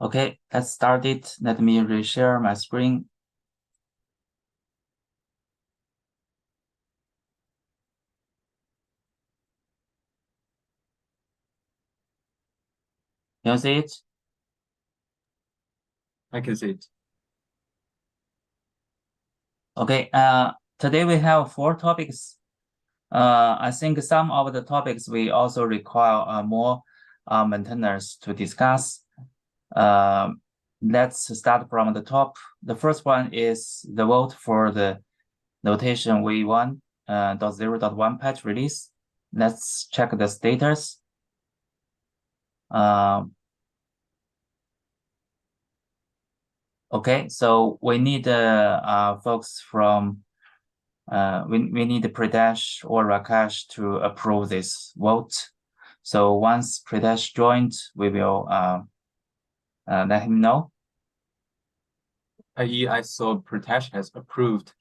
Okay, let's start it. Let me reshare my screen. Can you see it? I can see it. Okay, today we have 4 topics. I think some of the topics we also require more maintainers to discuss. Let's start from the top. The first one is the vote for the notation v1.0.1 patch release. Let's check the status. Okay, so we need folks from we need Pradesh or Rakesh to approve this vote. So once Pradesh joined, we will let him know. I saw Pritesh has approved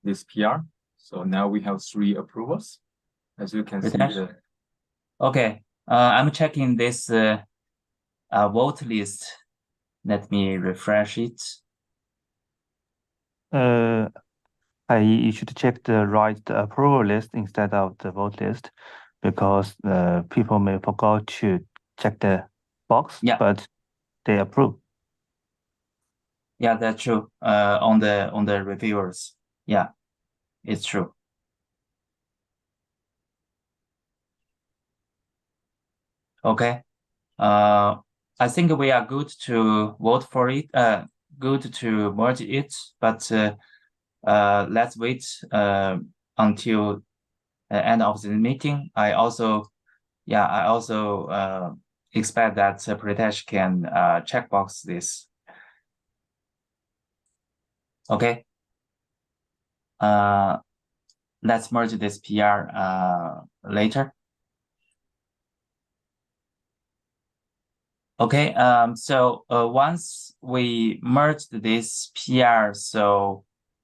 this PR. So now we have 3 approvals. As you can see Pradesh? Okay, I'm checking this vote list. Let me refresh it. You should check the right approval list instead of the vote list, because people may forget to check the box, Yeah. but they approve. Yeah, that's true. On the reviewers. Yeah, it's true. Okay. I think we are good to vote for it. Good to merge it, but let's wait until the end of the meeting. I also expect that Pritesh can checkbox this. Okay. Let's merge this PR later. Okay. So once we merged this PR, so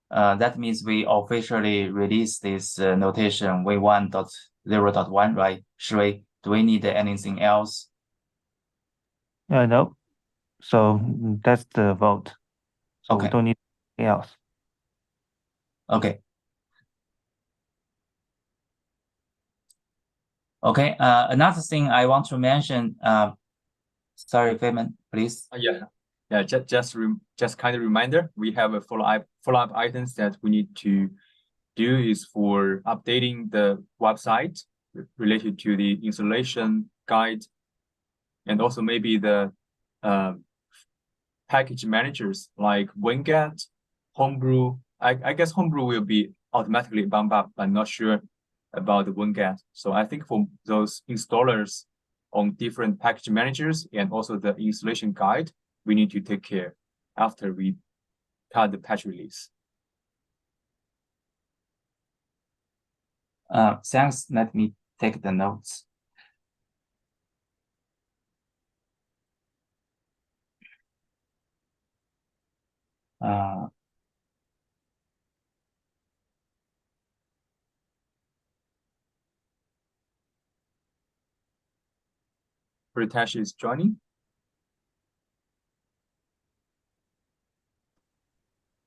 that means we officially release this notation v1.0.1, right? Do we need anything else? No. So that's the vote. So we Okay. don't need anything else. Okay. Okay. Another thing I want to mention. Sorry, Feynman, please. Yeah. Just kind of reminder. We have a follow-up items that we need to do is for updating the website related to the installation guide, and also maybe the package managers like WinGet, Homebrew. I guess Homebrew will be automatically bumped up. I'm not sure about the WinGet. So I think for those installers on different package managers and also the installation guide, we need to take care after we cut the patch release. Thanks. Let me take the notes. Pritesh is joining.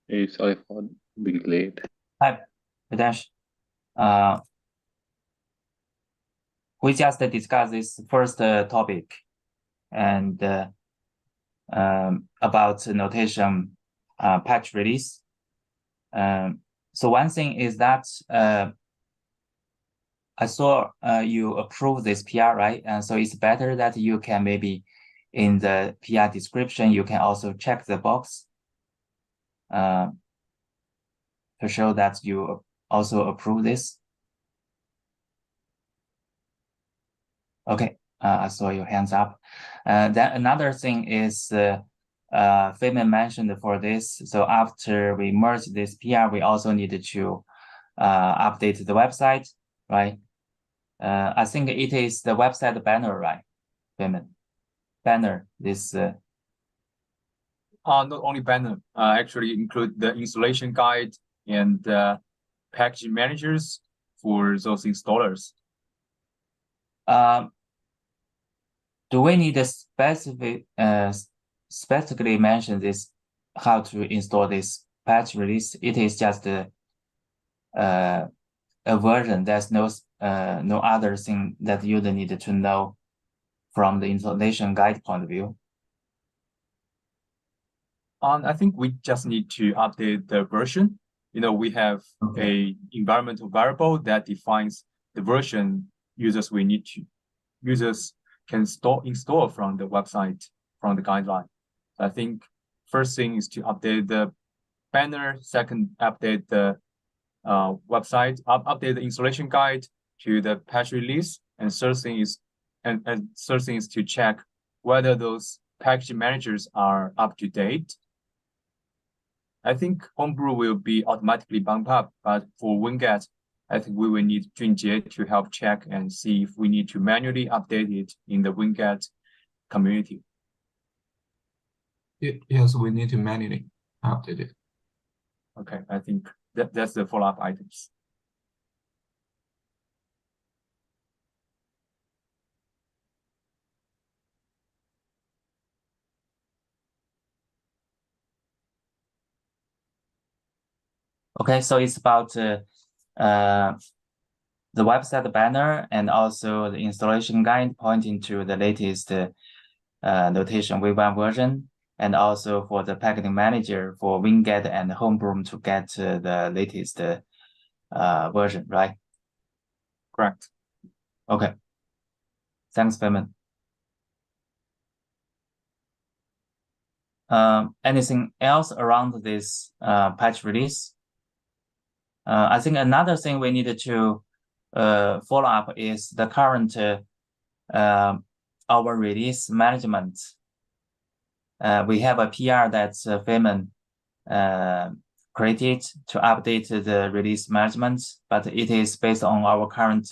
Hey, sorry for being late. Hi, Pritesh. We just discussed this first topic and about notation patch release. So one thing is that I saw you approve this PR, right? And so it's better that you can maybe in the PR description, you can also check the box to show that you also approve this. Okay, I saw your hands up. Then another thing is Feynman mentioned for this. So after we merge this PR, we also need to update the website, right? I think it is the website banner, right, Feynman? Banner, this. Not only banner, actually include the installation guide and package managers for those installers. Do we need a specifically mention this, how to install this patch release. It is just a version. There's no other thing that you need to know from the installation guide point of view. I think we just need to update the version. We have a environmental variable that defines the version users can install from the website, from the guideline. So I think first thing is to update the banner. Second, update the website, update the installation guide to the patch release. And third thing is to check whether those package managers are up to date. I think Homebrew will be automatically bumped up, but for Winget, I think we will need Junjie to help check and see if we need to manually update it in the Winget community. Yes, we need to manually update it. Okay, I think that's the follow-up items. Okay, so it's about the website banner and also the installation guide pointing to the latest notation V1 version, and also for the packaging manager for Winget and Homebrew to get the latest version, right? Correct. Okay. Thanks, Payman. Anything else around this patch release? I think another thing we needed to follow up is the current our release management. We have a PR that's Payman created to update the release management, but it is based on our current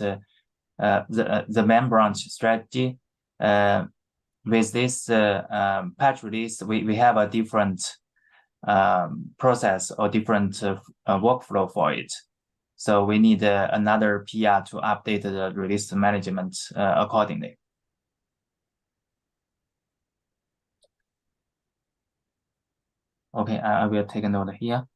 the main branch strategy. With this patch release, we have a different process or different workflow for it. So we need another PR to update the release management accordingly. Okay, I will take a note here.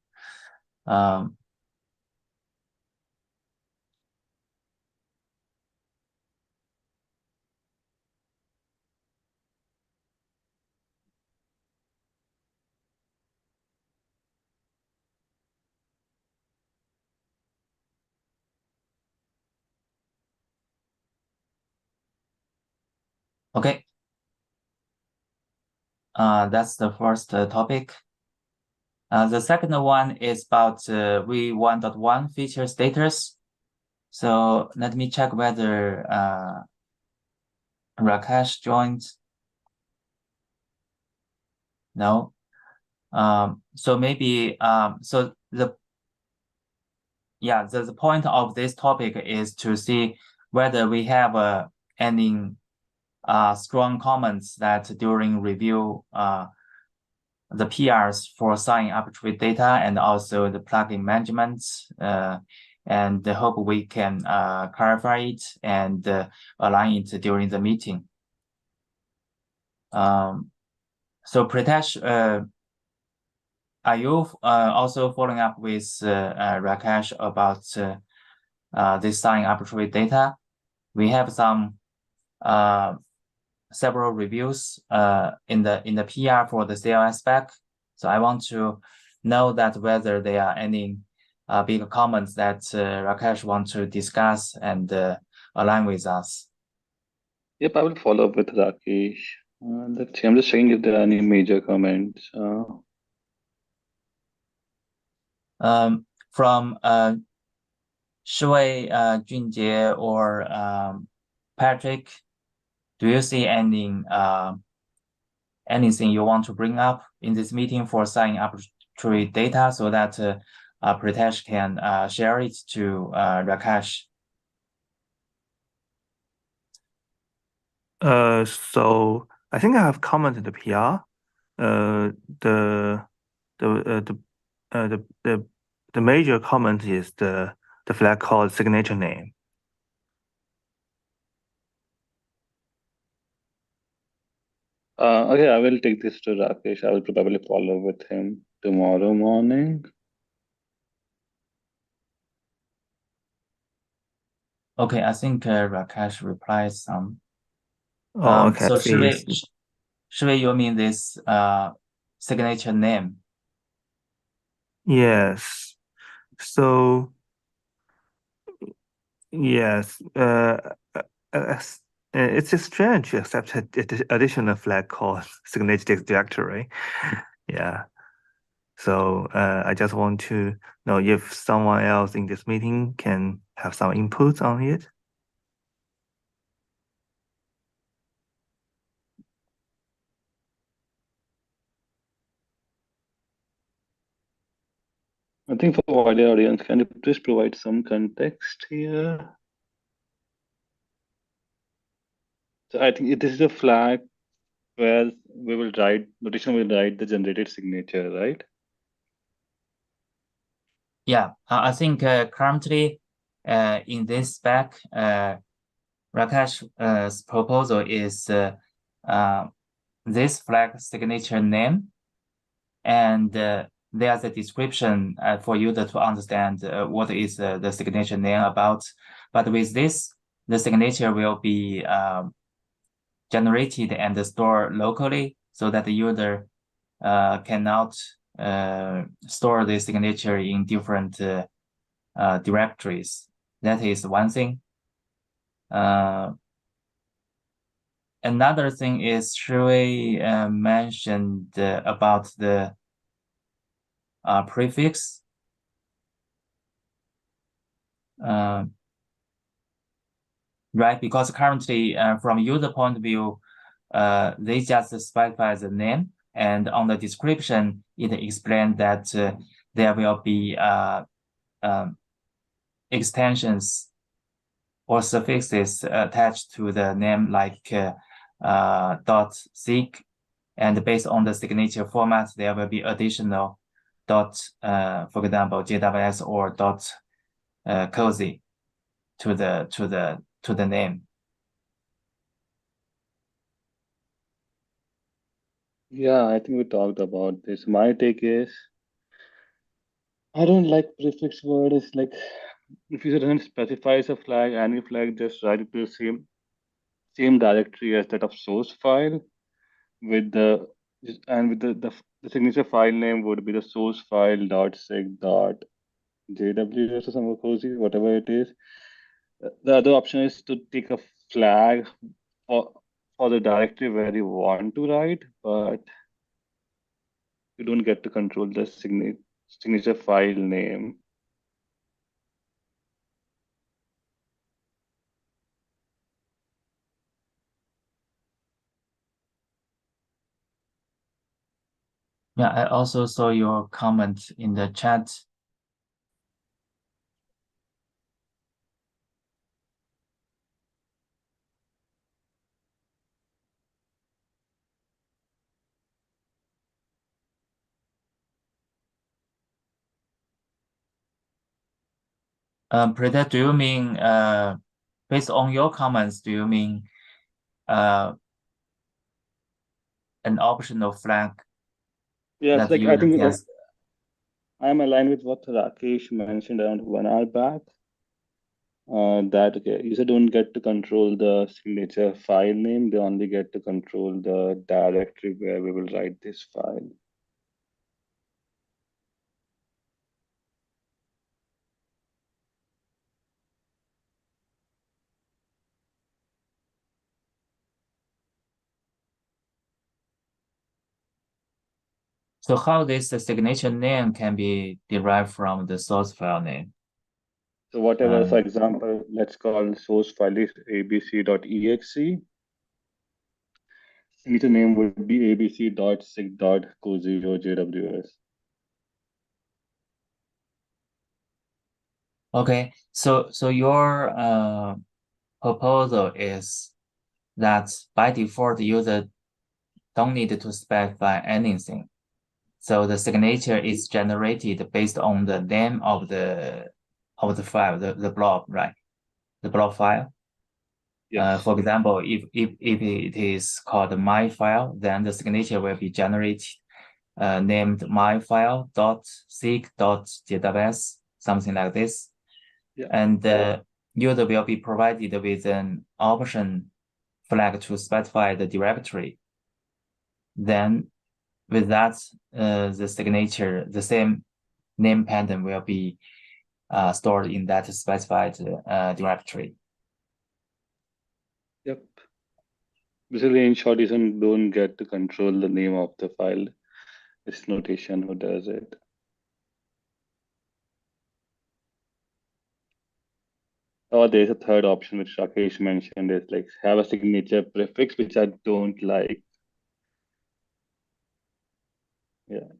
Okay. That's the first topic. The second one is about V1.1 feature status. So let me check whether Rakesh joined. No. So maybe so the point of this topic is to see whether we have any strong comments that during review the PRs for sign arbitrary data and also the plugin management, and hope we can clarify it and align it during the meeting. So Pritesh, are you also following up with Rakesh about this sign arbitrary data? We have some several reviews in the PR for the CLS spec. So I want to know that whether there are any big comments that Rakesh wants to discuss and align with us. Yep, I will follow up with Rakesh. Let's see, I'm just checking if there are any major comments. From Shui, Junjie, or Patrick, do you see any anything you want to bring up in this meeting for signing arbitrary data so that Pritesh can share it to Rakesh? So I think I have commented the PR. The major comment is the flag called signature name. Okay, I will take this to Rakesh. I will probably follow with him tomorrow morning. Okay, I think Rakesh replies some. Oh, okay. So Please. you mean this signature name? Yes. So yes. It's just strange to accept additional flag called signature directory. Yeah. So I just want to know if someone else in this meeting can have some input on it. I think for wider audience, can you please provide some context here? So I think this is a flag where notation will write the generated signature, right? Yeah, I think currently in this spec, Rakesh's proposal is this flag signature name, and there's a description for user to understand what is the signature name about. But with this, the signature will be generated and stored locally so that the user cannot store the signature in different directories. That is one thing. Another thing is Shui mentioned about the prefix. Right, because currently from user point of view, they just specify the name, and on the description, it explains that there will be extensions or suffixes attached to the name like .sig, and based on the signature format, there will be additional for example, JWS or .cozy to the name. Yeah, I think we talked about this. My take is I don't like prefix word. It's like if user doesn't specify a flag, any flag, just write it to the same directory as that of source file with the signature file name would be the source file dot sig dot jws or some cozy, whatever it is. The other option is to take a flag for for the directory where you want to write, but you don't get to control the signature file name. Yeah, I also saw your comment in the chat. Prita, do you mean based on your comments, do you mean an optional flag Yes, that like I user think can? I'm aligned with what Rakesh mentioned around 1 hour back. That okay, user don't get to control the signature file name; they only get to control the directory where we will write this file. So how this signature name can be derived from the source file name? So whatever, for example, let's call source file is abc.exe. Signature name would be abc.sig.cozy.jws. Okay, so your proposal is that by default user don't need to specify anything. So the signature is generated based on the name of the file, the blob, right? The blob file. Yes. For example, if it is called my file, then the signature will be generated named myfile.seek.jws, something like this. Yeah. And the user will be provided with an option flag to specify the directory. Then with that, the signature, the same name pattern will be stored in that specified directory. Yep. Basically, in short, you don't get to control the name of the file. It's notation who does it. Or there's a third option which Rakesh mentioned is like have a signature prefix, which I don't like. Yeah.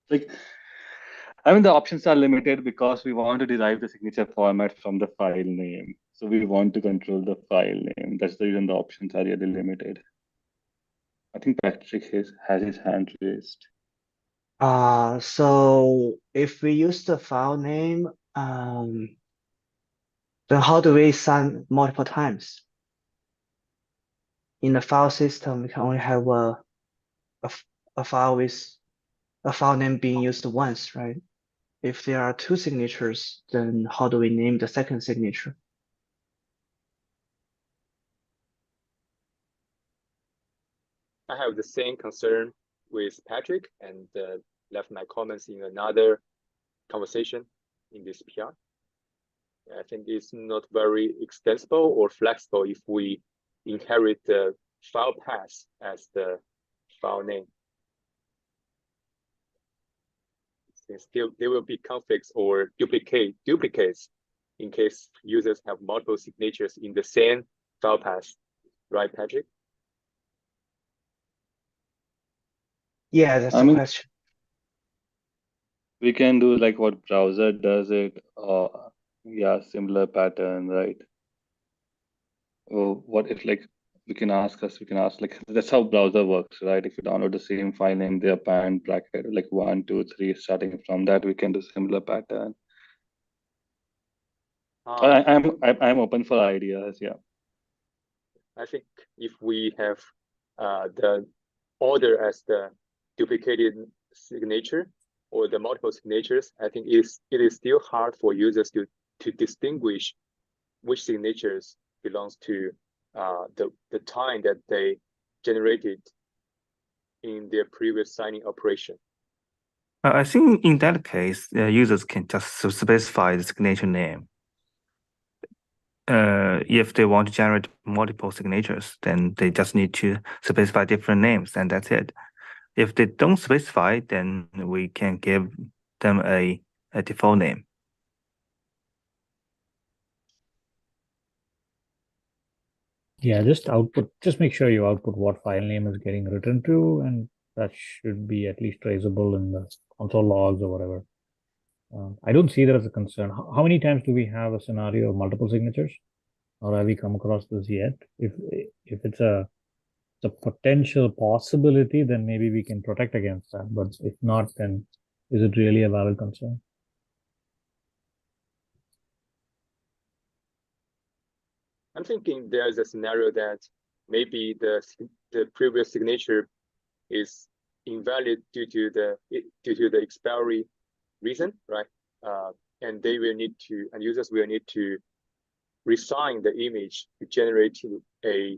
Like, I mean, the options are limited because we want to derive the signature format from the file name. So we want to control the file name. That's the reason the options are really limited. I think Patrick has his hand raised. So if we use the file name, then how do we sign multiple times? In the file system, we can only have a file with a file name being used once, right? If there are two signatures, then how do we name the second signature? I have the same concern with Patrick and left my comments in another conversation in this PR. I think it's not very extensible or flexible if we inherit the file path as the file name. Since there will be conflicts or duplicates in case users have multiple signatures in the same file path, right, Patrick? Yeah, that's the question. We can do like what browser does it, or yeah, similar pattern, right? Or what if like we can ask like that's how browser works, right? If you download the same file name, their parent bracket like 1, 2, 3, starting from that, we can do similar pattern. I'm open for ideas. Yeah. I think if we have the order as the duplicated signature or the multiple signatures, I think it is still hard for users to distinguish which signatures belongs to the time that they generated in their previous signing operation. I think in that case, users can just specify the signature name. If they want to generate multiple signatures, then they just need to specify different names, and that's it. If they don't specify, then we can give them a default name. Yeah, just make sure you output what file name is getting written to, and that should be at least traceable in the console logs or whatever. I don't see that as a concern. How many times do we have a scenario of multiple signatures, or have we come across this yet? If it's a potential possibility, then maybe we can protect against that. But if not, then is it really a valid concern? I'm thinking there's a scenario that maybe the previous signature is invalid due to the expiry reason, right? And users will need to resign the image to generate a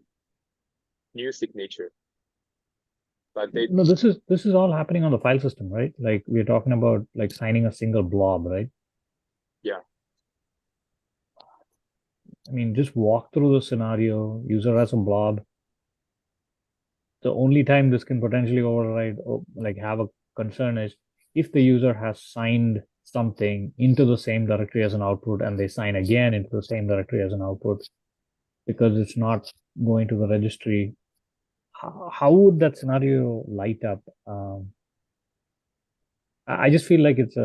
new signature. But no, this is all happening on the file system, right? Like we're talking about like signing a single blob, right? Yeah. I mean, just walk through the scenario. User has a blob. The only time this can potentially override or like have a concern is if the user has signed something into the same directory as an output and they sign again into the same directory as an output because it's not going to the registry. How would that scenario light up? I just feel like it's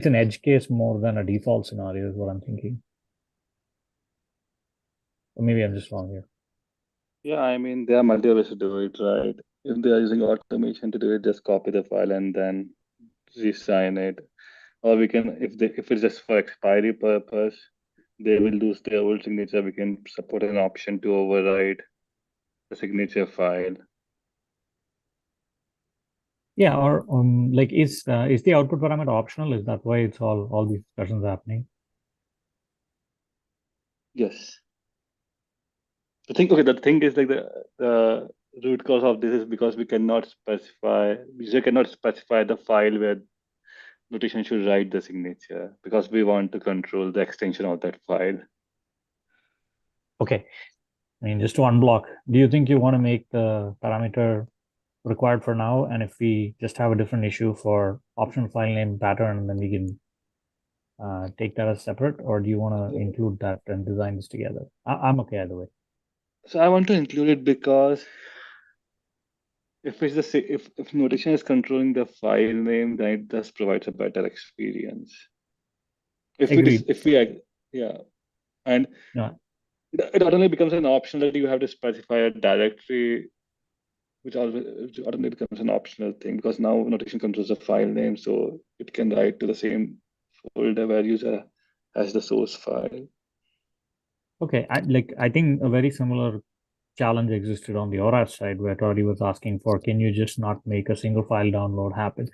an edge case more than a default scenario is what I'm thinking. Or maybe I'm just wrong here. Yeah, I mean, there are multiple ways to do it, right? If they are using automation to do it, just copy the file and then resign it. or we can, if it's just for expiry purpose, they will lose their old signature. We can support an option to override the signature file. Yeah, or like is the output parameter optional? Is that why it's all these discussions happening? Yes. The thing is like the root cause of this is because we cannot specify, user cannot specify the file where notation should write the signature because we want to control the extension of that file. Okay. I mean, just to unblock, do you think you want to make the parameter required for now? And if we just have a different issue for optional file name pattern, then we can take that as separate, or do you want to include that and design this together? I'm okay either way. So I want to include it because if if notation is controlling the file name, then it does provides a better experience. Agreed. Yeah, and No, it automatically becomes an option that you have to specify a directory, which automatically becomes an optional thing because now notation controls the file name, so it can write to the same folder where user has the source file. okay. I think a very similar challenge existed on the ORAT side where Tori was asking for, can you just not make a single file download happen?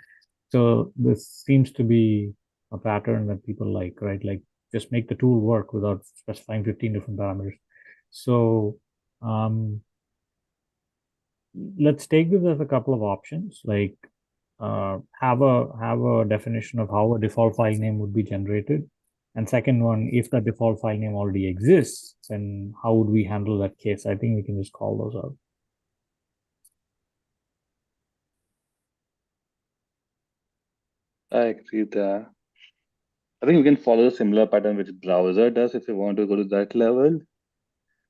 So this seems to be a pattern that people like, right? Like just make the tool work without specifying 15 different parameters. So let's take this as a couple of options, like have a definition of how a default file name would be generated. And second one, if the default file name already exists, then how would we handle that case? I think we can just call those out. I agree there. I think we can follow a similar pattern which browser does if you want to go to that level.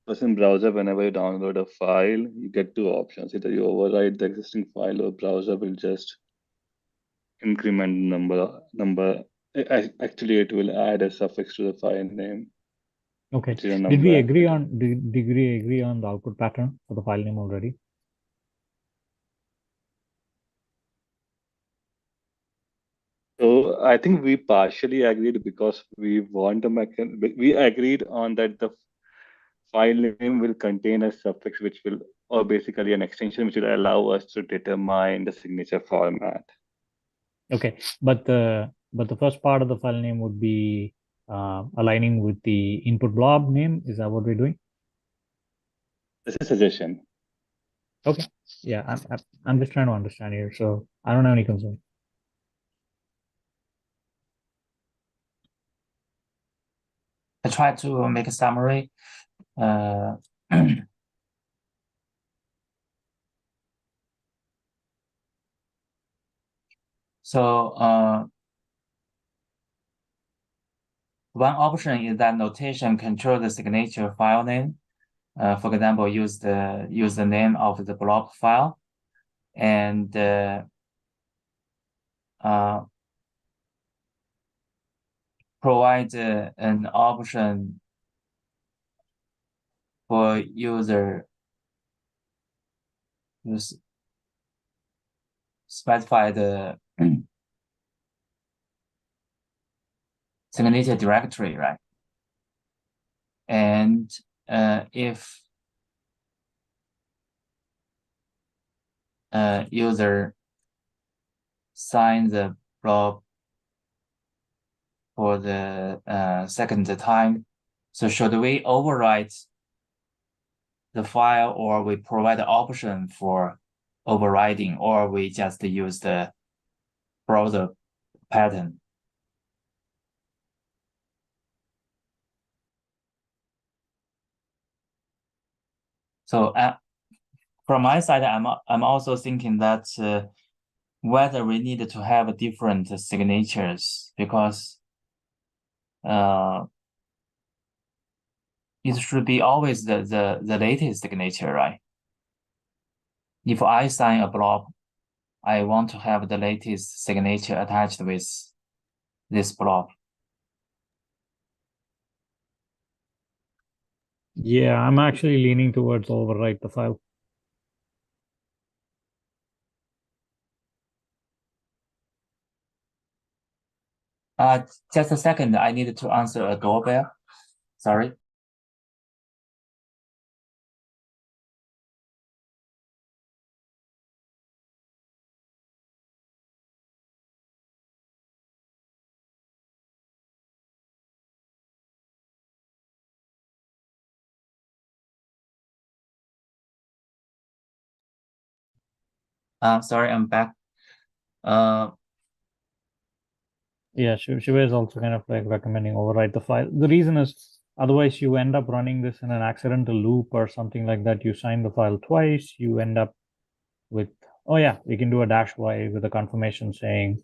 Because in browser, whenever you download a file, you get two options. Either you overwrite the existing file or browser will just increment number. Actually, it will add a suffix to the file name. Okay. Which is a Did number. we agree on did we agree on the output pattern for the file name already? So I think we partially agreed because we want a we agreed on that the file name will contain a suffix which will, or basically an extension which will allow us to determine the signature format. Okay, but the first part of the file name would be aligning with the input blob name. Is that what we're doing? This is a suggestion. Okay. Yeah, I'm just trying to understand here, so I don't have any concern. I try to make a summary. So one option is that notation control the signature file name. For example, use the name of the blob file, and provide an option for user to specify the signature directory, right? And if user sign the blob for the second time, so should we overwrite the file, or we provide the option for overriding, or we just use the browser pattern? So from my side, I'm also thinking that whether we need to have different signatures, because it should be always the latest signature, right? If I sign a blob, I want to have the latest signature attached with this blob. Yeah, I'm actually leaning towards overwrite the file. Just a second. I need to answer a doorbell. Sorry. Sorry, I'm back. Yeah, Shiva is also kind of like recommending overwrite the file. The reason is otherwise you end up running this in an accidental loop or something like that. You sign the file twice, you end up with, oh yeah, we can do a -y with a confirmation saying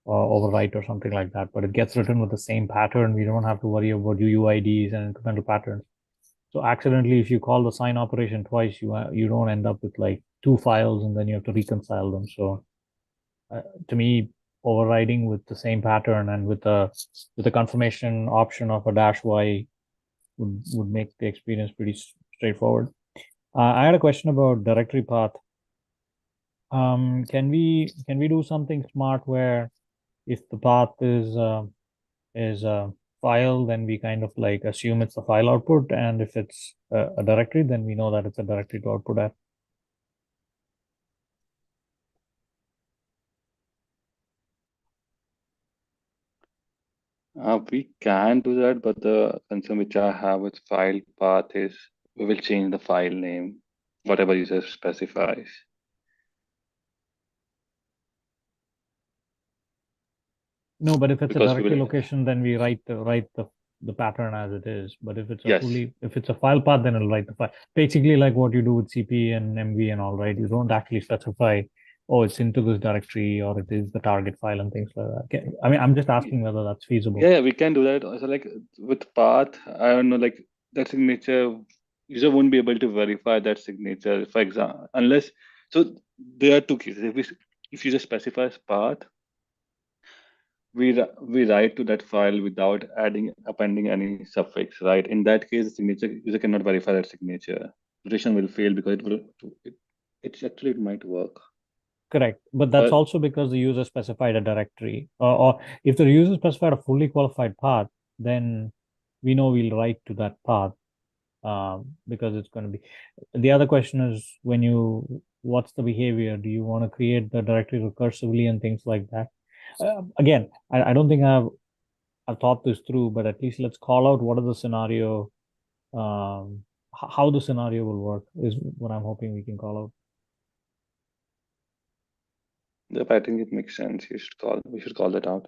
overwrite or something like that, but it gets written with the same pattern. We don't have to worry about UUIDs and incremental patterns. So accidentally, if you call the sign operation twice, you don't end up with like two files and then you have to reconcile them. So to me, overriding with the same pattern and with the confirmation option of a -y would make the experience pretty straightforward. I had a question about directory path. Can we do something smart where if the path is a file, then we kind of like assume it's a file output, and if it's a directory, then we know that it's a directory to output at. We can do that, but the concern which I have with file path is we will change the file name, whatever user specifies. No, but if it's a Because we directory will, location, then we write the pattern as it is. But if it's a yes, if it's a file path, then it'll write the file. Basically, like what you do with CP and MV and all, right? You don't actually specify, oh, it's into this directory or it is the target file and things like that. I mean, I'm just asking whether that's feasible. yeah, we can do that. So like with path, I don't know, like that signature, user won't be able to verify that signature, for example, unless, so there are two cases. If user specifies path, we write to that file without appending any suffix, right? In that case, the signature user cannot verify that signature. Rotation will fail because it actually it might work. Correct. But that's But also because the user specified a directory. Or if the user specified a fully qualified path, then we know we'll write to that path because it's going to be. The other question is what's the behavior? Do you want to create the directory recursively and things like that? Again, I don't think I've thought this through, but at least let's call out what is the scenario, how the scenario will work is what I'm hoping we can call out. yep, I think it makes sense. We should call that out.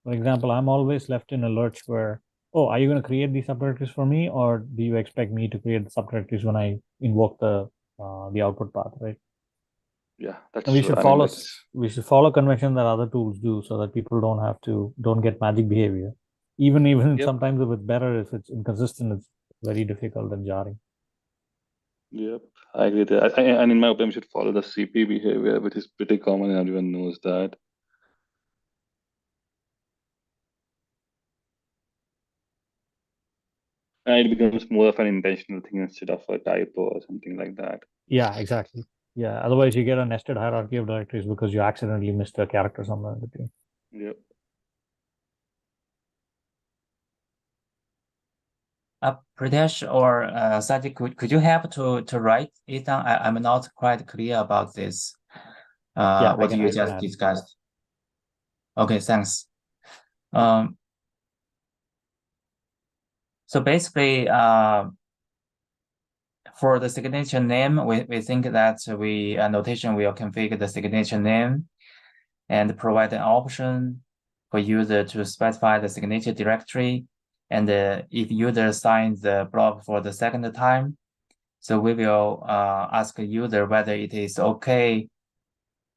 For example, I'm always left in a lurch where, oh, are you going to create these subdirectories for me, or do you expect me to create the subdirectories when I invoke the output path, right? Yeah, that's And true. I mean, that's we should follow convention that other tools do, so that people don't get magic behavior. Even yep, sometimes if it's better, if it's inconsistent, it's very difficult and jarring. yep. I agree with that. And in my opinion, we should follow the CP behavior, which is pretty common and everyone knows that. And it becomes more of an intentional thing instead of a typo or something like that. Yeah, exactly. Yeah. Otherwise, you get a nested hierarchy of directories because you accidentally missed a character somewhere in between. Yep. Pritesh or Sajid, could you help to write it down? I'm not quite clear about this. Yeah, What you I can just add. discussed. Okay, thanks. So basically, for the signature name, we think that notation will configure the signature name and provide an option for user to specify the signature directory. And if user signs the block for the second time, so we will ask the user whether it is okay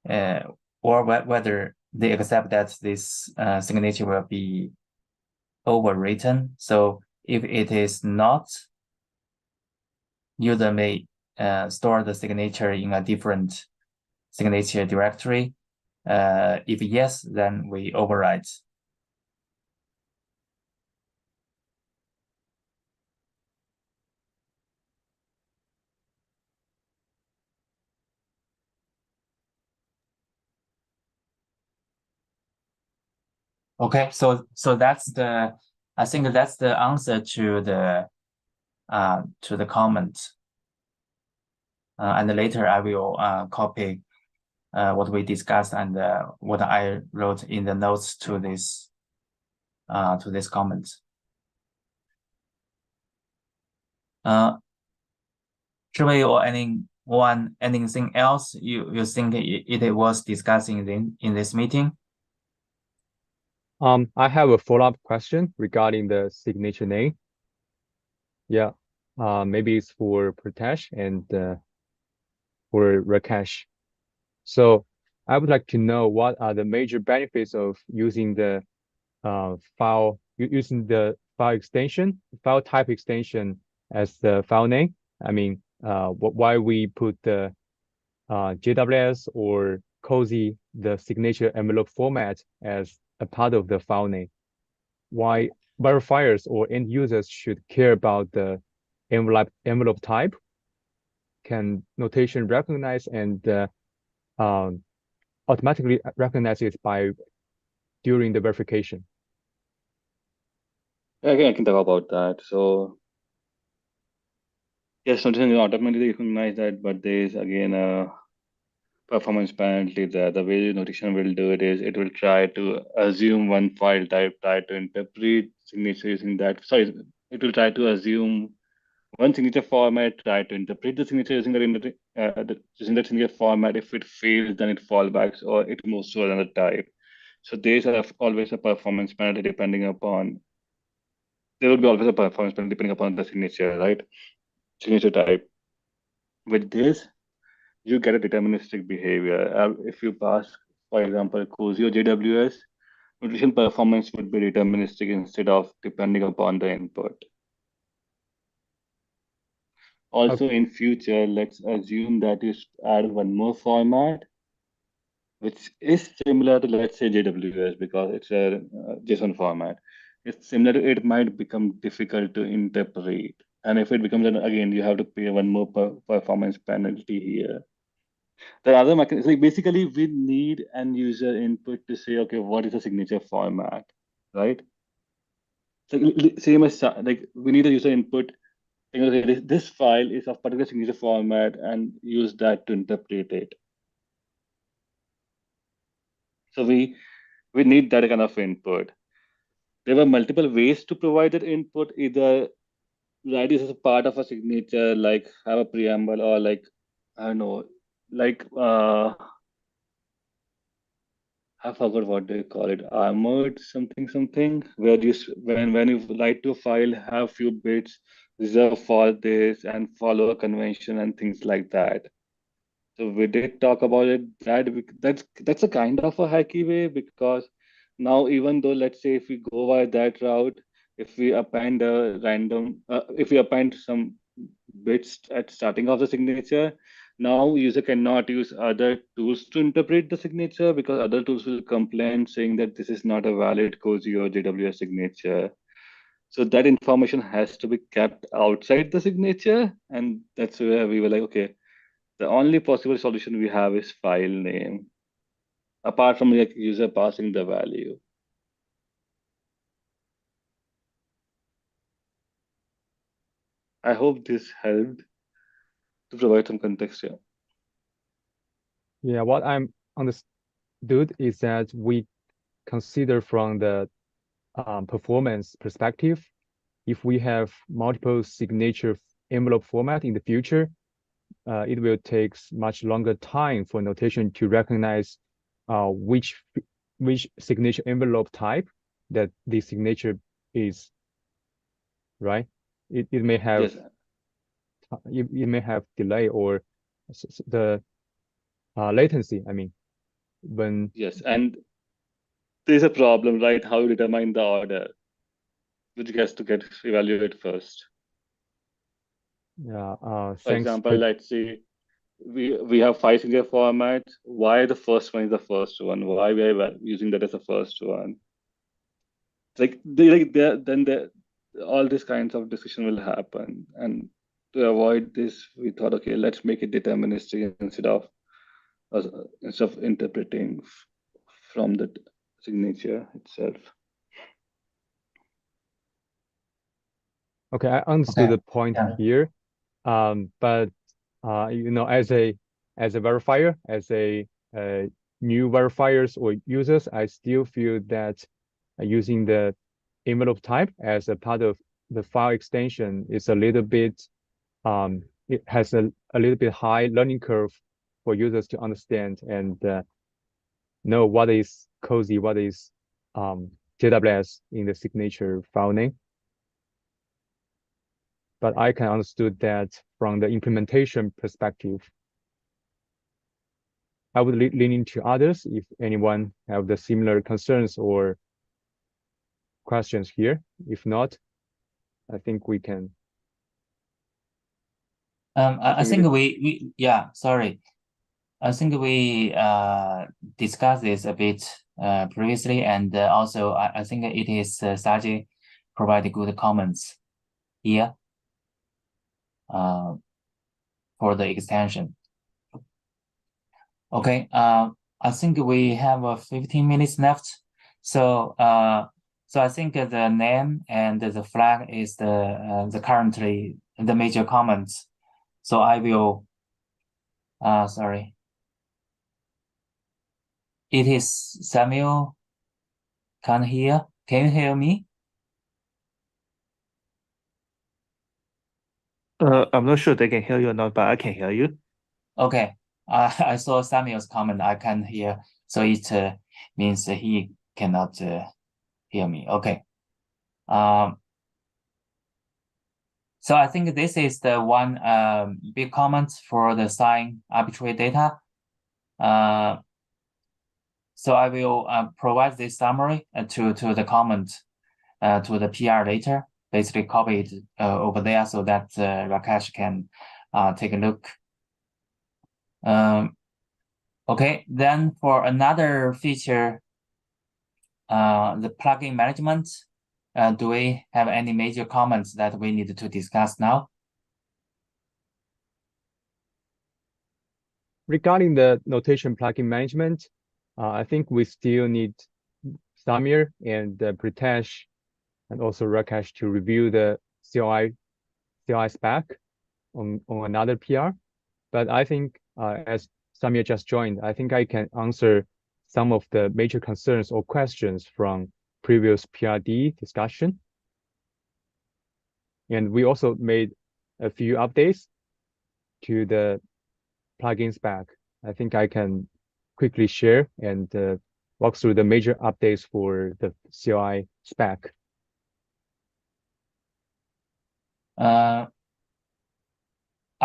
or whether they accept that this signature will be overwritten. So if it is not, user may store the signature in a different signature directory. If yes, then we overwrite. Okay, so that's the, I think that's the answer to the comment. And later I will copy what we discussed and what I wrote in the notes to this comment. Shirley or anything else you think it was discussing in this meeting? I have a follow-up question regarding the signature name. Yeah, maybe it's for Pritesh and for Rakesh. So I would like to know what are the major benefits of using the file type extension as the file name. I mean, why we put the JWS or COSI, the signature envelope format, as a part of the file name. Why verifiers or end users should care about the envelope type? Can notation recognize and automatically recognize it during the verification? Again, I can talk about that. So yes, notation will automatically recognize that, but there is again a performance penalty there. The way notation will do it is it will try to assume one file type, try to interpret signature using that. Sorry, it will try to assume one signature format, try to interpret the signature using using that signature format. If it fails, then it fallbacks or it moves to another type. So there's always a performance penalty depending upon. There will be always a performance penalty depending upon the signature, right? Signature type. With this, you get a deterministic behavior. If you pass, for example, COSI or JWS, notation performance would be deterministic instead of depending upon the input. Also, in future, let's assume that you add one more format, which is similar to, let's say, JWS, because it's a JSON format. It's similar to it, might become difficult to interpret. And if it becomes, again, you have to pay one more performance penalty here. The other mechanism, like basically, we need end user input to say, okay, what is the signature format, right? So same as like we need a user input. Okay, this file is of particular signature format, and use that to interpret it. So we need that kind of input. There were multiple ways to provide that input. Either write this as a part of a signature, like have a preamble, or like I don't know, like I forgot what they call it, armored something, where you when you write to a file, have few bits reserved for this and follow a convention and things like that. So we did talk about it. That's a kind of a hacky way, because now even though, let's say, if we go by that route, if we append a random, if we append some bits at starting of the signature, now user cannot use other tools to interpret the signature, because other tools will complain saying that this is not a valid COSI or JWS signature. So that information has to be kept outside the signature, and that's where we were like, okay, the only possible solution we have is file name, apart from like user passing the value. I hope this helped to provide some context here. Yeah, what I'm understood is that we consider from the performance perspective, if we have multiple signature envelope format in the future, it will take much longer time for notation to recognize which signature envelope type that the signature is, right? It may have Yes. it may have delay or the latency. I mean, when Yes, and there's a problem, right? How you determine the order, which gets to get evaluated first. yeah, For thanks. example, let's say we have 5 signature formats. Why the first one is the first one? Why we are using that as the first one? Like all these kinds of discussion will happen, and to avoid this, we thought, okay, let's make it deterministic instead of interpreting from the signature itself. Okay, I understood the point Yeah. here. But you know, as a verifier, as a new verifiers or users, I still feel that using the envelope type as a part of the file extension is a little bit it has a little bit high learning curve for users to understand and know what is cozy, what is JWS in the signature file name. But I can understood that from the implementation perspective. I would lean into others if anyone have the similar concerns or questions here. If not, I think we can. I think we yeah, sorry. I think we discussed this a bit previously, and also I think it is Saji provided good comments here for the extension. Okay, I think we have 15 minutes left. So so I think the name and the flag is the currently the major comments. So I will sorry. It is Samuel. Can't hear. Can you hear me? I'm not sure they can hear you or not, but I can hear you. Okay. I saw Samuel's comment. I can't hear. So it means he cannot hear me. Okay. So I think this is the one big comment for the sign arbitrary data. So I will provide this summary to the comment to the PR later. Basically copy it over there so that Rakesh can take a look. Okay, then for another feature, the plugin management, do we have any major comments that we need to discuss now? Regarding the notation plugin management, I think we still need Samir and Pritesh and also Rakesh to review the CLI spec on another PR. But I think as Samir just joined, I think I can answer some of the major concerns or questions from previous PRD discussion. And we also made a few updates to the plugin spec. I think I can quickly share and walk through the major updates for the CLI spec. I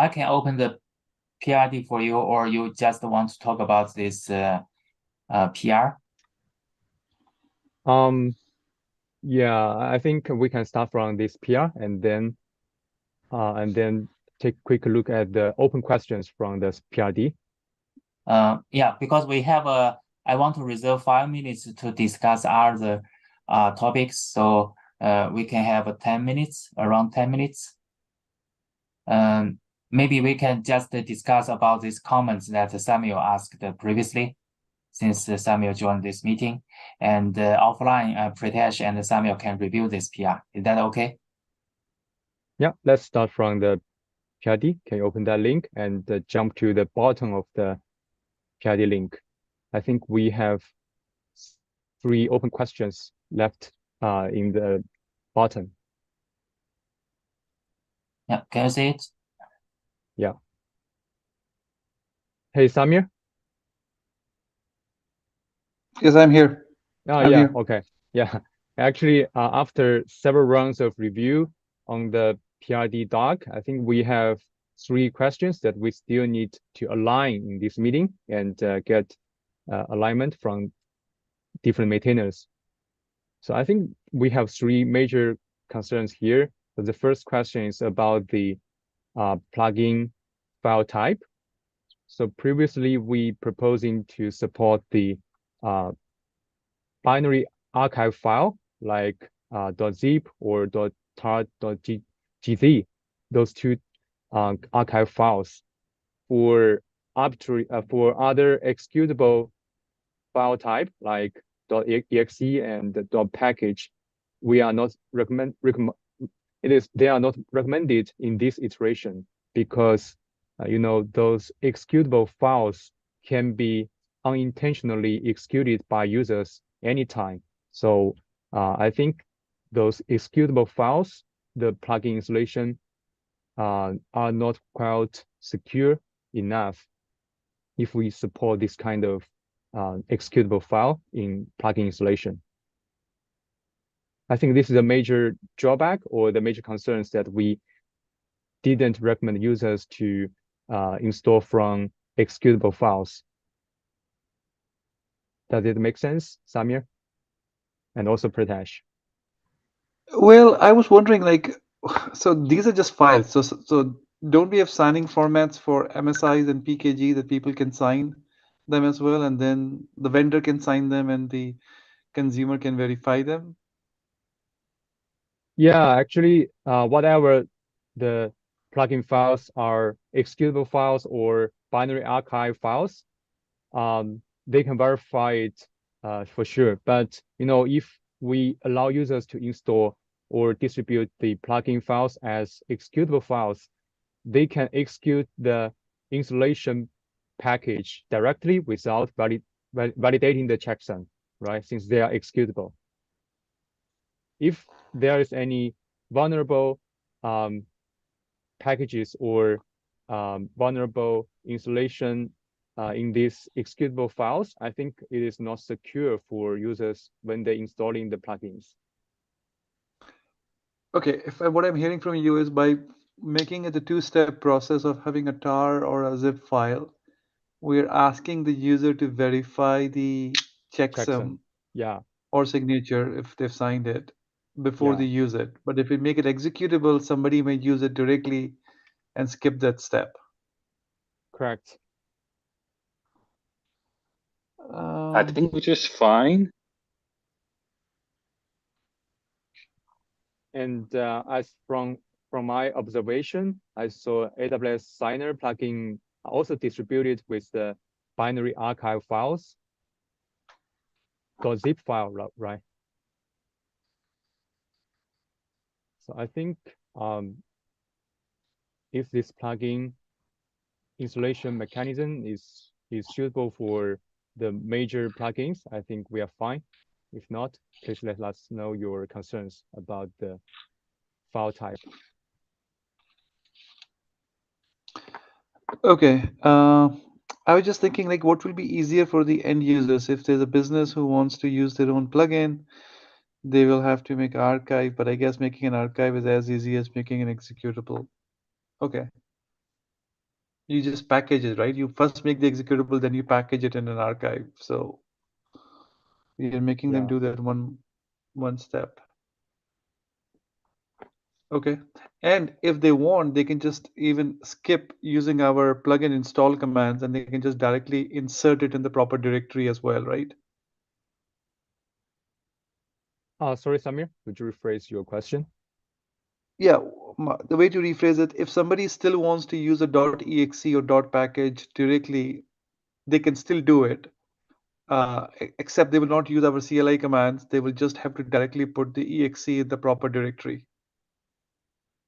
can open the PRD for you, or you just want to talk about this PR? Yeah, I think we can start from this PR and then take a quick look at the open questions from the PRD. Yeah, because we have I want to reserve 5 minutes to discuss other topics, so we can have 10 minutes, around 10 minutes. Maybe we can just discuss about these comments that Samuel asked previously, since Samuel joined this meeting, and offline, Pritesh and Samuel can review this PR. Is that okay? Yeah, let's start from the PRD. Can you open that link and jump to the bottom of the PRD link? I think we have 3 open questions left in the bottom. Yeah, can you see it? Yeah. Hey, Samir? Yes, I'm here. Oh, I'm yeah, here. okay. Yeah. Actually, after several rounds of review on the PRD doc, I think we have 3 questions that we still need to align in this meeting and get alignment from different maintainers. So I think we have 3 major concerns here. So the first question is about the plugin file type. So previously we proposing to support the binary archive file like .zip or .tar.gz, those 2 archive files for arbitrary for other executable file type like .exe and the .package, we are not they are not recommended in this iteration because those executable files can be unintentionally executed by users anytime. So I think those executable files, the plugin installation, are not quite secure enough if we support this kind of executable file in plugin installation. I think this is a major drawback or the major concerns that we didn't recommend users to install from executable files. Does it make sense, Samir? And also Pritesh. Well, I was wondering, like, so these are just files. So don't we have signing formats for MSIs and PKG that people can sign them as well, and then the vendor can sign them and the consumer can verify them? Yeah, actually, whatever the plugin files are executable files or binary archive files, they can verify it for sure. But if we allow users to install or distribute the plugin files as executable files, they can execute the installation package directly without validating the checksum, right? Since they are executable. If there is any vulnerable packages or vulnerable installation in these executable files, I think it is not secure for users when they're installing the plugins. Okay, what I'm hearing from you is by making it a two-step process of having a tar or a zip file, we're asking the user to verify the checksum Yeah, or signature if they've signed it before Yeah. they use it. But if we make it executable, somebody may use it directly and skip that step. correct. I think which is fine. And as from my observation, I saw AWS Signer plugin also distributed with the binary archive files, .zip file, right? So I think if this plugin installation mechanism is suitable for the major plugins, I think we are fine. If not, please let us know your concerns about the file type. Okay. I was just thinking, like, what will be easier for the end users if there's a business who wants to use their own plugin, they will have to make archive, but I guess making an archive is as easy as making an executable. Okay. You just package it, right? You first make the executable, then you package it in an archive. So you're making them do that one step. Okay. And if they want, they can just even skip using our plugin install commands and they can just directly insert it in the proper directory as well, right? Sorry, Samir, could you rephrase your question? Yeah, the way to rephrase it, if somebody still wants to use a .exe or .package directly, they can still do it. Except they will not use our CLI commands. They will just have to directly put the exe in the proper directory.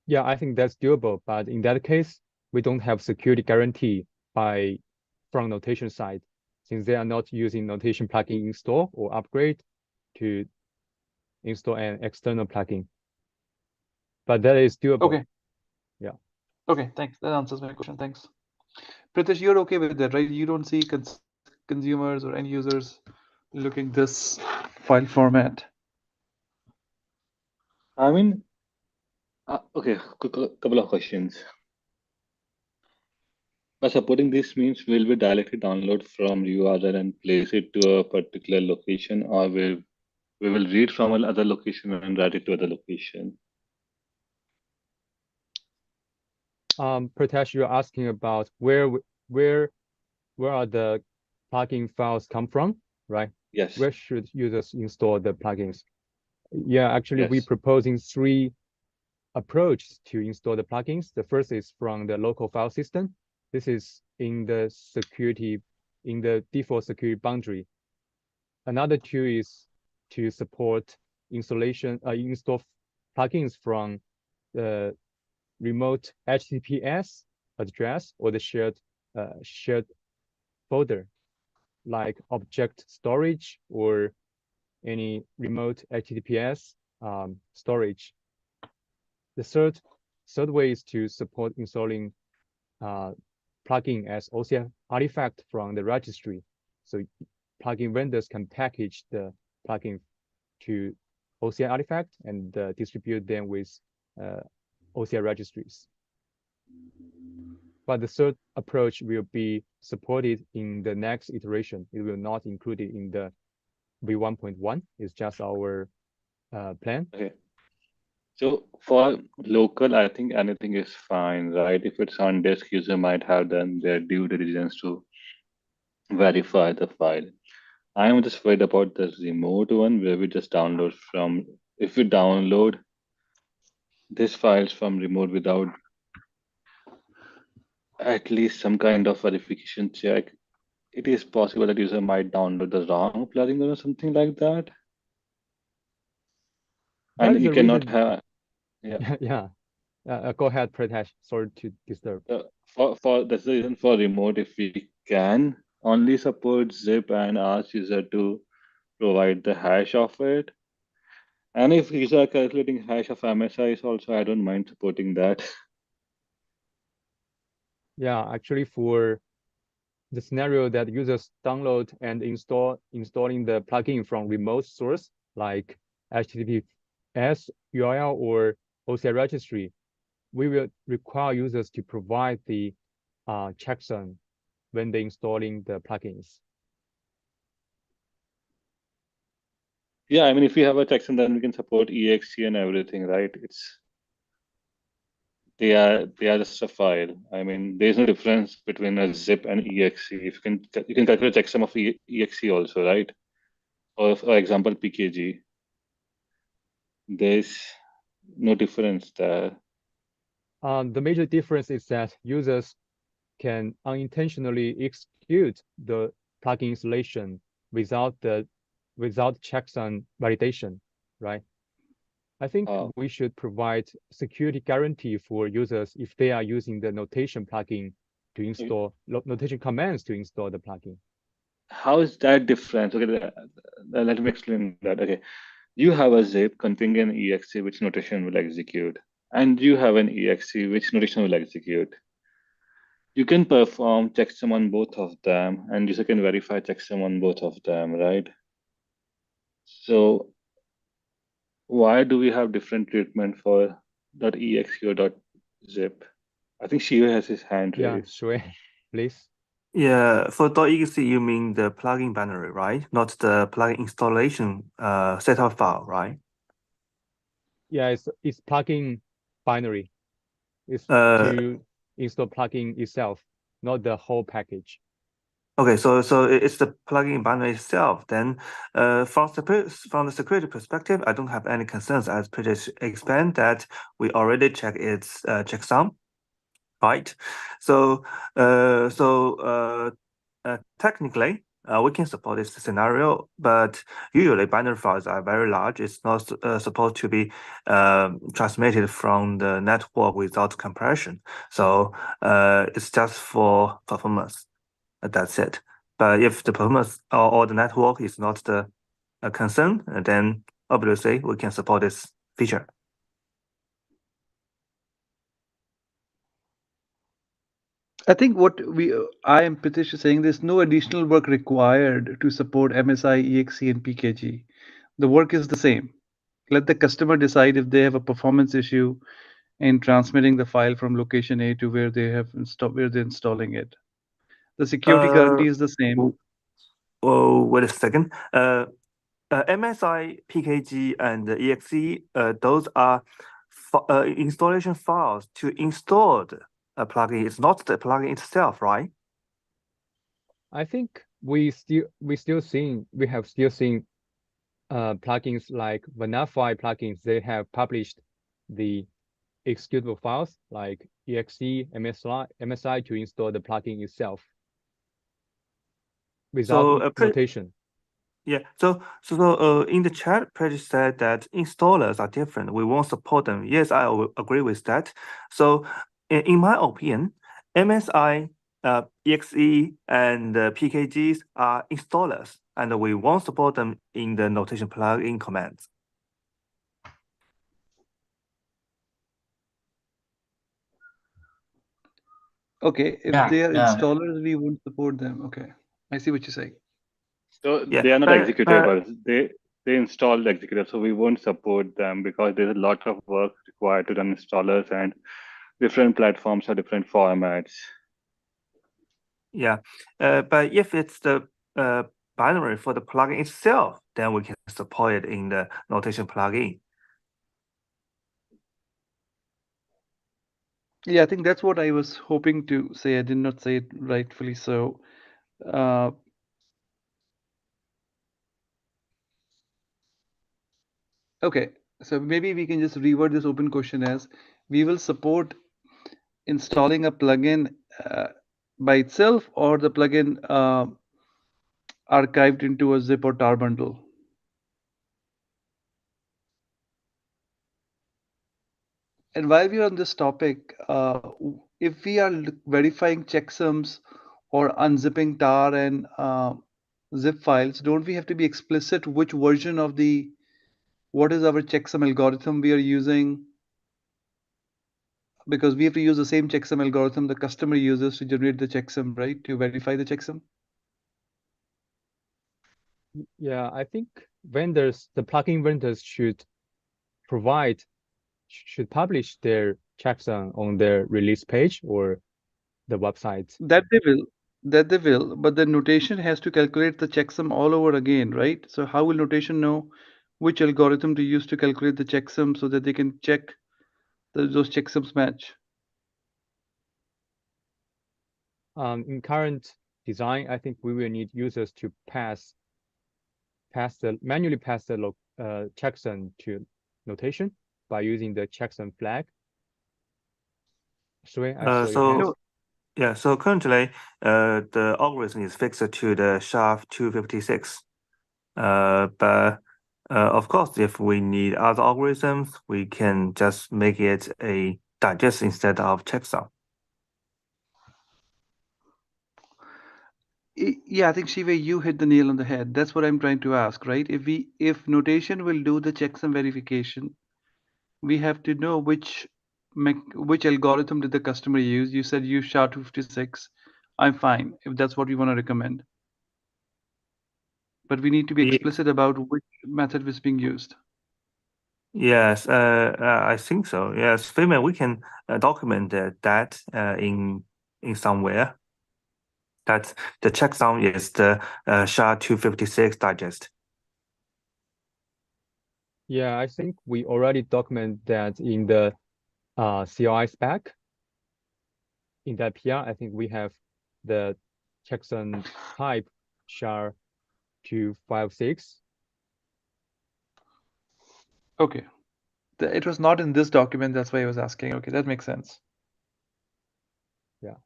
Yeah, I think that's doable, but in that case, we don't have security guarantee from notation side, since they are not using notation plugin install or upgrade to install an external plugin. But that is doable. Okay. Yeah. Okay, thanks. That answers my question. Thanks. Pritesh, you're okay with that, right? You don't see consumers or end users looking this file format. I mean, okay, couple of questions. By supporting this means will we directly download from URL and place it to a particular location, or we will read from another location and write it to other location? Pritesh, you're asking about where are the plugin files come from, right? Yes. Where should users install the plugins? Yeah, actually, we're Yes. proposing 3 approaches to install the plugins. The first is from the local file system. This is in the default security boundary. another tool is to support install plugins from the remote HTTPS address or the shared folder, like object storage or any remote HTTPS storage. The third way is to support installing plugin as OCR artifact from the registry. So plugin vendors can package the plugin to OCR artifact and distribute them with OCR registries. But the third approach will be supported in the next iteration. It will not include it in the V1.1. It's just our plan. Okay. So for local, I think anything is fine, right? If it's on disk, user might have done their due diligence to verify the file. I'm just worried about the remote one where we just download from, if we download these files from remote without at least some kind of verification check, it is possible that user might download the wrong plugin or something like that. That And is you the cannot reason. have, yeah. Yeah. Go ahead, Pritesh. Sorry to disturb. For that's the reason for remote, if we can only support zip and ask user to provide the hash of it. And if user are calculating hash of MSIs also, I don't mind supporting that. Yeah, actually for the scenario that users download and installing the plugin from remote source like HTTPS URL or OCR registry, we will require users to provide the checksum when they installing the plugins. Yeah, I mean, if we have a checksum, then we can support exe and everything, right? They are just a file. I mean, there's no difference between a zip and exe. If you can calculate checksum of exe also, right? Or for example, PKG. There's no difference there. The major difference is that users can unintentionally execute the plugin installation without checksum validation, right? I think we should provide security guarantee for users if they are using the notation plugin to install notation commands to install the plugin. How is that different? Okay, let me explain that. Okay, you have a zip containing an exe which notation will execute, and you have an exe which notation will execute. You can perform checksum on both of them, and user can verify checksum on both of them, right? So why do we have different treatment for .exe or .zip? I think Shiva has his hand Yeah, raised. sure, please. Yeah, for .exe, you mean the plugin binary, right? Not the plugin installation setup file, right? Yeah, it's plugin binary. It's Uh, to install plugin itself, not the whole package. Okay, so it's the plugin binary itself. Then, from the security perspective, I don't have any concerns. As Pritesh explained, that we already check its checksum, right? So, technically, we can support this scenario, but usually binary files are very large. It's not supposed to be transmitted from the network without compression. So, it's just for performance. That's it. But if the performance or the network is not the concern, then obviously we can support this feature. I think I am Pritish saying there's no additional work required to support MSI, EXE, and PKG. The work is the same. Let the customer decide if they have a performance issue in transmitting the file from location A to where they're installing it. The security guarantee is the same. Oh, wait a second. MSI, PKG, and EXE, those are installation files to install a plugin. It's not the plugin itself, right? I think we have still seen plugins like Vanafy plugins. They have published the executable files like exe, MSI to install the plugin itself without notation. Yeah. So in the chat, Paige said that installers are different. We won't support them. Yes, I will agree with that. So in my opinion, MSI, EXE, and PKGs are installers, and we won't support them in the notation plugin commands. Okay, if Yeah, they are installers, we won't support them. Okay, I see what you're saying. So Yeah, they are not but executables. They install the executable, so we won't support them because there's a lot of work required to run installers, and different platforms have different formats. yeah, but if it's the binary for the plugin itself, then we can support it in the notation plugin. Yeah, I think that's what I was hoping to say. I did not say it rightfully so. Okay, so maybe we can just reword this open question as we will support installing a plugin by itself or the plugin archived into a zip or tar bundle. And while we are on this topic, if we are verifying checksums or unzipping tar and zip files, don't we have to be explicit which version of the what is our checksum algorithm we are using? Because we have to use the same checksum algorithm the customer uses to generate the checksum, right? To verify the checksum. Yeah, I think vendors, the plugin vendors should publish their checksum on their release page or the website. That they will, but the notation has to calculate the checksum all over again, right? So how will notation know which algorithm to use to calculate the checksum so that they can check those checksums match? In current design, I think we will need users to manually pass the checksum to notation by using the checksum flag. Shui, I saw your hand. Yeah, so currently, the algorithm is fixed to the SHA-256. But of course, if we need other algorithms, we can just make it a digest instead of checksum. Yeah, I think Shiva, you hit the nail on the head. That's what I'm trying to ask, right? If notation will do the checksum verification, we have to know which algorithm did the customer use. You said use SHA-256. I'm fine if that's what we want to recommend. But we need to be explicit about which method was being used. Yes, I think so. Yes, Feynman, we can document that in somewhere. That the checksum is the SHA-256 digest. Yeah, I think we already document that in the CLI spec. In that PR, I think we have the checksum type SHA-256. Okay. It was not in this document. That's why I was asking. Okay, that makes sense. Yeah.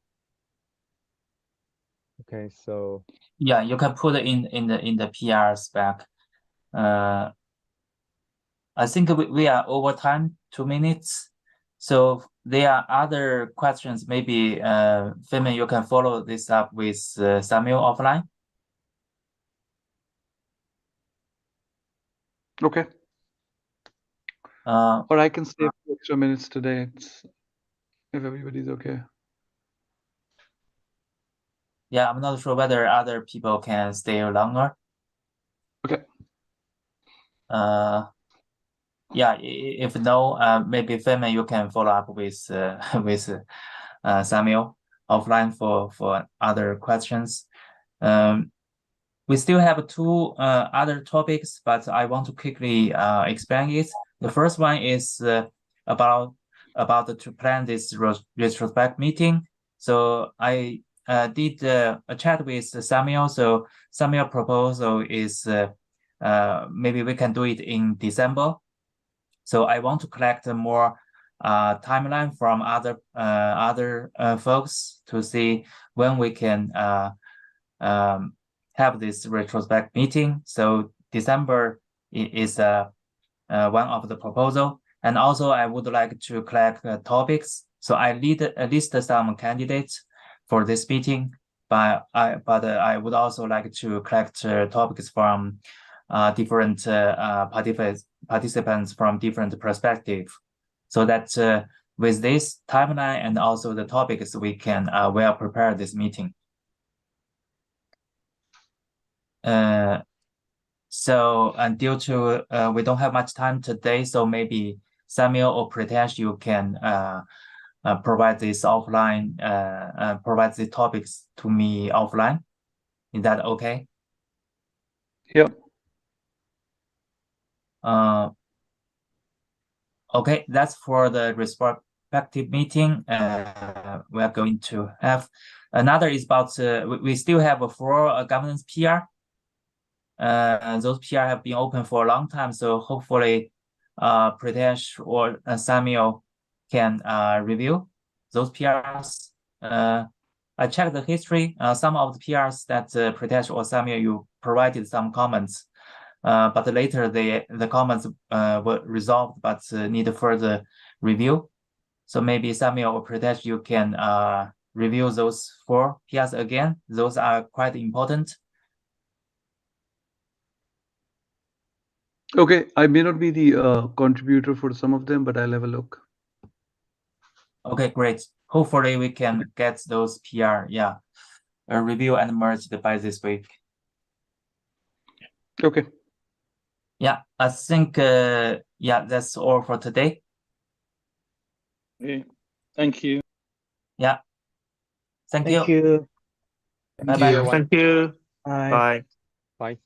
Okay, so yeah, you can put it in the PR spec. I think we are over time, 2 minutes. So there are other questions. Maybe Feynman, you can follow this up with Samuel offline. Okay. Or I can stay a few extra minutes today. If everybody's okay. Yeah, I'm not sure whether other people can stay longer. Okay. Yeah, if no, maybe Feynman, you can follow up with with Samuel offline for other questions. We still have two other topics, but I want to quickly explain it. The first one is about to plan this retrospect meeting. So I did a chat with Samuel. So Samuel proposal is maybe we can do it in December. So I want to collect more timeline from other folks to see when we can have this retrospect meeting. So December is one of the proposal. And also I would like to collect topics. So I list some candidates for this meeting, but I would also like to collect topics from different participants from different perspectives, so that with this timeline and also the topics, we can well prepare this meeting. So, and due to we don't have much time today, so maybe Samuel or Pritesh, you can provide this offline, provide the topics to me offline. Is that okay? Yep. Okay, that's for the respective meeting. We are going to have another is about we still have 4 governance PR. Those PR have been open for a long time, so hopefully Pritesh or Samuel can review those PRs. I checked the history. Some of the PRs that Pritesh or Samuel, you provided some comments, but later the comments were resolved but need further review. So maybe Samuel or Pritesh, you can review those 4 PRs again. Those are quite important. Okay, I may not be the contributor for some of them, but I'll have a look. Okay, great. Hopefully we can get those PR, review and merged by this week. Okay. Yeah, I think that's all for today. Okay. Thank you. Yeah. Thank you. Thank you. Thank Bye-bye. you. Thank you. Bye. Bye. Bye.